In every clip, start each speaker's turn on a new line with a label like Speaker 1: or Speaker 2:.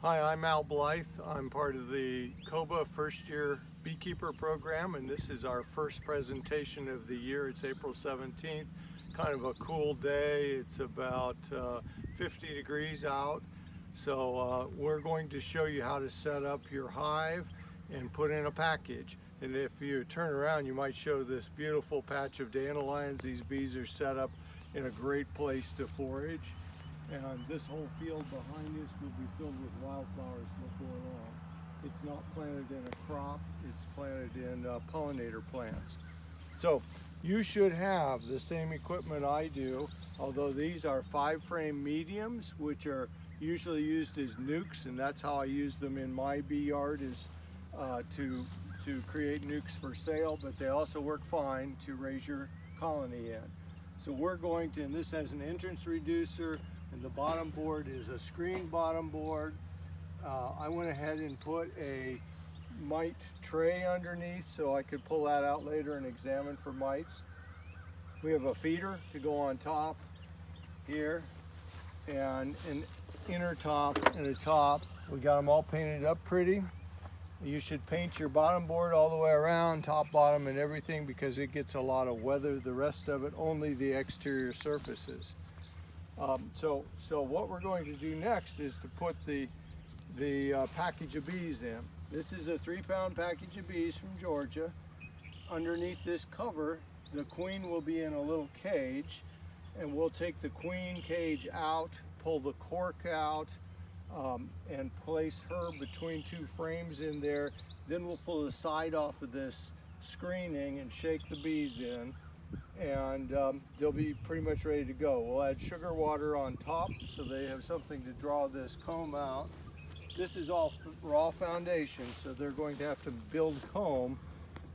Speaker 1: Hi, I'm Al Blythe. I'm part of the COBA first year beekeeper program, and this is our first presentation of the year. It's April 17th, kind of a cool day. It's about 50 degrees out. So we're going to show you how to set up your hive and put in a package. And if you turn around, you might show this beautiful patch of dandelions. These bees are set up in a great place to forage. And this whole field behind us will be filled with wildflowers before long. It's not planted in a crop, it's planted in pollinator plants. So you should have the same equipment I do, although these are 5-frame mediums, which are usually used as nukes, and that's how I use them in my bee yard, is to create nukes for sale, but they also work fine to raise your colony in. So we're going to, and this has an entrance reducer, and the bottom board is a screen bottom board. I went ahead and put a mite tray underneath so I could pull that out later and examine for mites. We have a feeder to go on top here, and an inner top and a top. We got them all painted up pretty. You should paint your bottom board all the way around, top, bottom, and everything, because it gets a lot of weather. The rest of it, only the exterior surfaces. So what we're going to do next is to put the package of bees in. This is a 3-pound package of bees from Georgia. Underneath this cover, the queen will be in a little cage, and we'll take the queen cage out, pull the cork out, and place her between 2 frames in there. Then we'll pull the side off of this screening and shake the bees in, and they'll be pretty much ready to go. We'll add sugar water on top so they have something to draw this comb out. This is all raw foundation, so they're going to have to build comb,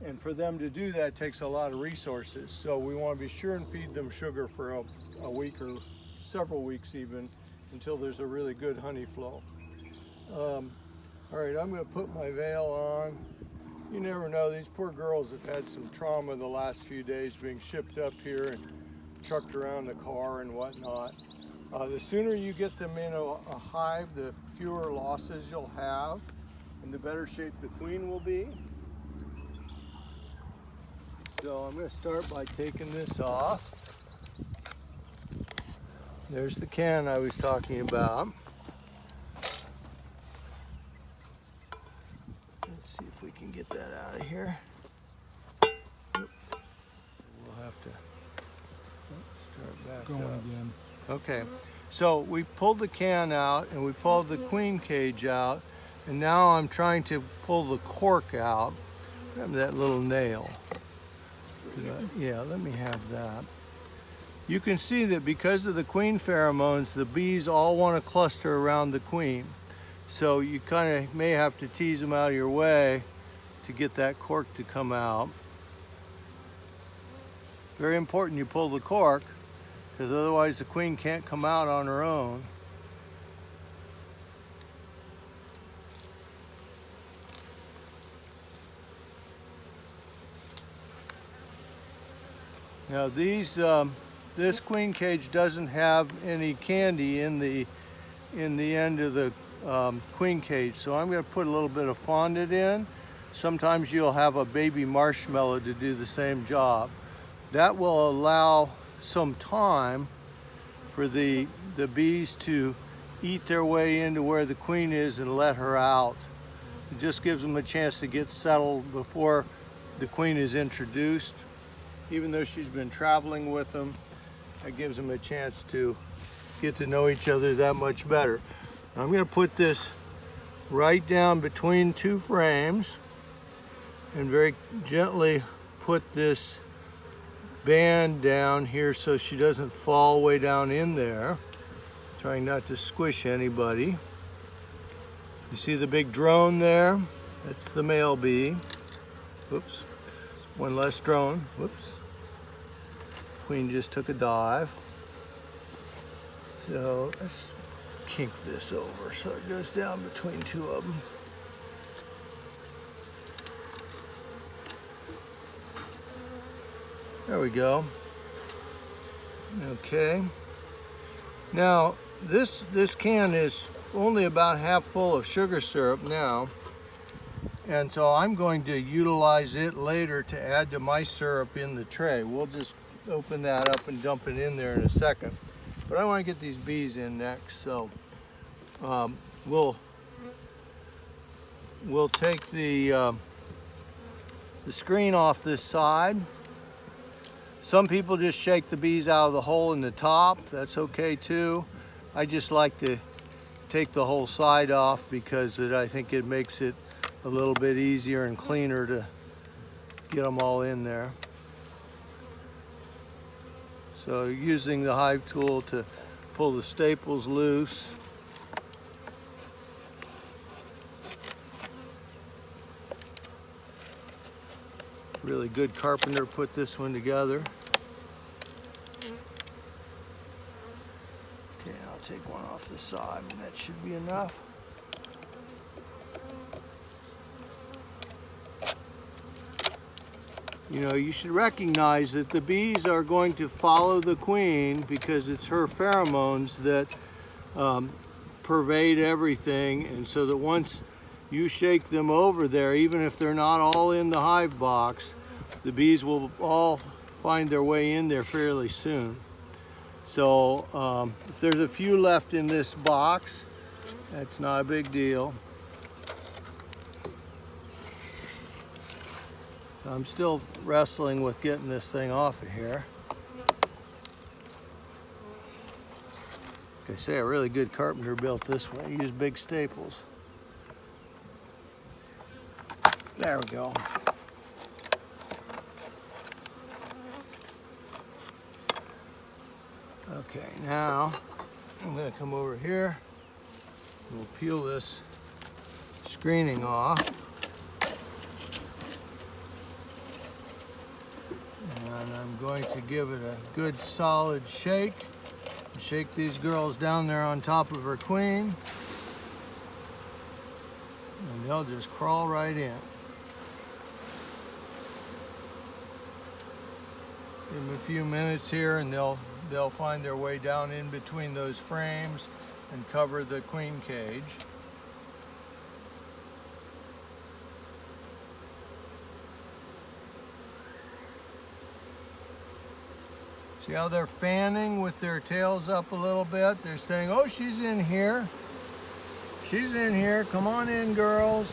Speaker 1: and for them to do that takes a lot of resources. So we want to be sure and feed them sugar for a week or several weeks even, until there's a really good honey flow. All right, I'm going to put my veil on. You never know, these poor girls have had some trauma the last few days, being shipped up here and trucked around the car and whatnot. The sooner you get them in a hive, the fewer losses you'll have, and the better shape the queen will be. So I'm going to start by taking this off. There's the can I was talking about. Let's see if we can get that out of here. We'll have to start back
Speaker 2: Going
Speaker 1: up.
Speaker 2: again.
Speaker 1: Okay, so we pulled the can out and we pulled the queen cage out, and now I'm trying to pull the cork out. Grab that little nail. Yeah, let me have that. You can see that because of the queen pheromones, the bees all want to cluster around the queen. So you kind of may have to tease them out of your way to get that cork to come out. Very important you pull the cork, because otherwise the queen can't come out on her own. Now this queen cage doesn't have any candy in the end of the queen cage, so I'm going to put a little bit of fondant in. Sometimes you'll have a baby marshmallow to do the same job. That will allow some time for the bees to eat their way into where the queen is and let her out. It just gives them a chance to get settled before the queen is introduced. Even though she's been traveling with them, that gives them a chance to get to know each other that much better. I'm going to put this right down between 2 frames and very gently put this band down here so she doesn't fall way down in there. Trying not to squish anybody. You see the big drone there? That's the male bee. Whoops. One less drone. Whoops. Queen just took a dive. So let's kink this over so it goes down between 2 of them. There we go. Okay. Now this can is only about half full of sugar syrup now. And so I'm going to utilize it later to add to my syrup in the tray. We'll just open that up and dump it in there in a second. But I want to get these bees in next, so we'll take the screen off this side. Some people just shake the bees out of the hole in the top. That's okay too. I just like to take the whole side off because I think it makes it a little bit easier and cleaner to get them all in there. So using the hive tool to pull the staples loose. Really good carpenter put this one together. Okay, I'll take one off the side and that should be enough. You know, you should recognize that the bees are going to follow the queen because it's her pheromones that pervade everything, and so that once you shake them over there, even if they're not all in the hive box, the bees will all find their way in there fairly soon. So if there's a few left in this box, that's not a big deal. So I'm still wrestling with getting this thing off of here. Like I say, a really good carpenter built this one. He used big staples. There we go. Okay, now I'm going to come over here. We'll peel this screening off. And I'm going to give it a good solid shake. Shake these girls down there on top of her queen. And they'll just crawl right in. Give them a few minutes here and they'll find their way down in between those frames and cover the queen cage. See how they're fanning with their tails up a little bit? They're saying, oh, she's in here. She's in here. Come on in, girls.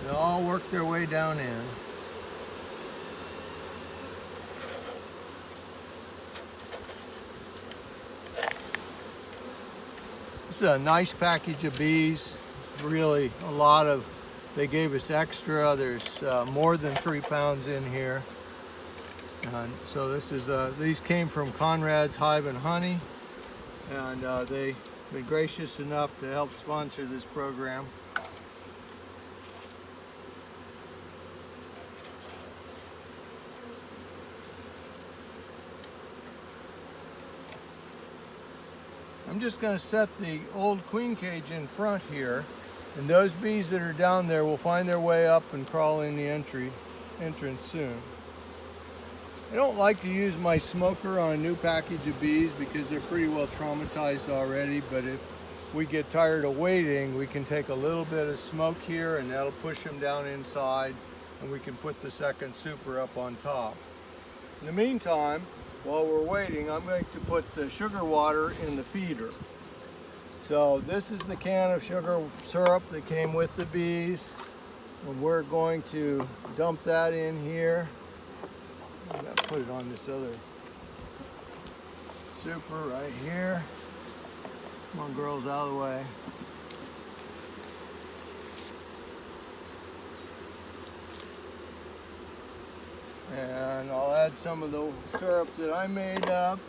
Speaker 1: They'll all work their way down in. This is a nice package of bees. Really a lot of, they gave us extra. There's more than 3 pounds in here. And so this is these came from Conrad's Hive and Honey, and they've been gracious enough to help sponsor this program. I'm just going to set the old queen cage in front here, and those bees that are down there will find their way up and crawl in the entrance soon. I don't like to use my smoker on a new package of bees because they're pretty well traumatized already, but if we get tired of waiting, we can take a little bit of smoke here and that'll push them down inside, and we can put the second super up on top. In the meantime, while we're waiting, I'm going to put the sugar water in the feeder. So this is the can of sugar syrup that came with the bees, and we're going to dump that in here. I'm going to put it on this other super right here. Come on, girls, out of the way. And I'll add some of the syrup that I made up.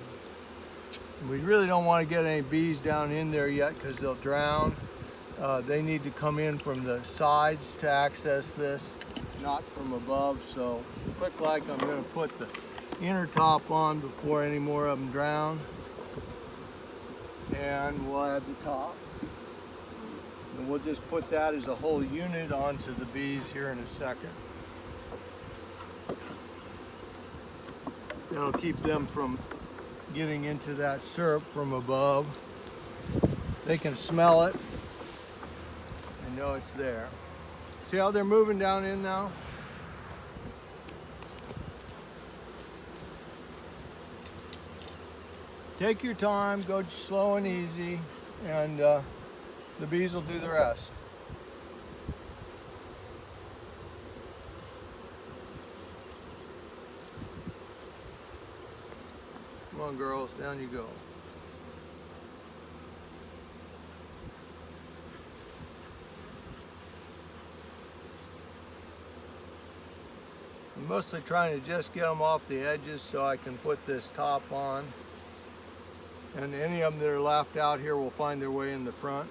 Speaker 1: We really don't want to get any bees down in there yet because they'll drown. They need to come in from the sides to access this, not from above. So quick like, I'm going to put the inner top on before any more of them drown, and we'll add the top, and we'll just put that as a whole unit onto the bees here in a second. That'll keep them from getting into that syrup from above. They can smell it. know it's there. See how they're moving down in now? Take your time, go slow and easy, and the bees will do the rest. Come on, girls, down you go. I'm mostly trying to just get them off the edges so I can put this top on. And any of them that are left out here will find their way in the front.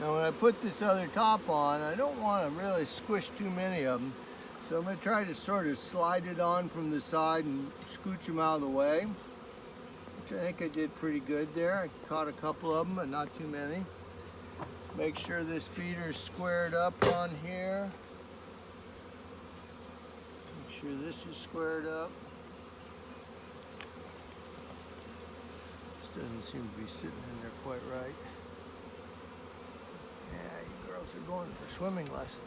Speaker 1: Now when I put this other top on, I don't want to really squish too many of them. So I'm going to try to sort of slide it on from the side and scooch them out of the way. Which I think I did pretty good there. I caught a couple of them, but not too many. Make sure this feeder's squared up on here. Make sure this is squared up. This doesn't seem to be sitting in there quite right. Yeah, you girls are going for swimming lessons.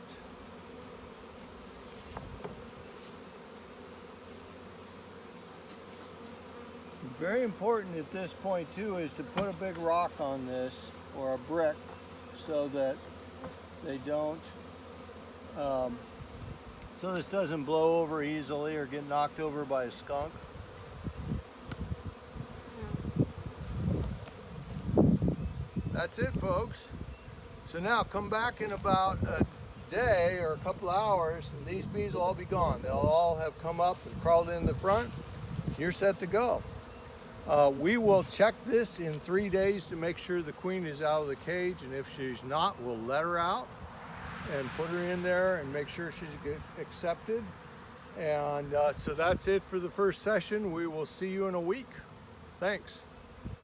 Speaker 1: Very important at this point too is to put a big rock on this or a brick so that they don't, so this doesn't blow over easily or get knocked over by a skunk. That's it, folks. So now come back in about a day or a couple hours and these bees will all be gone. They'll all have come up and crawled in the front. You're set to go. We will check this in 3 days to make sure the queen is out of the cage, and if she's not, we'll let her out and put her in there and make sure she's accepted. And so that's it for the first session. We will see you in a week. Thanks.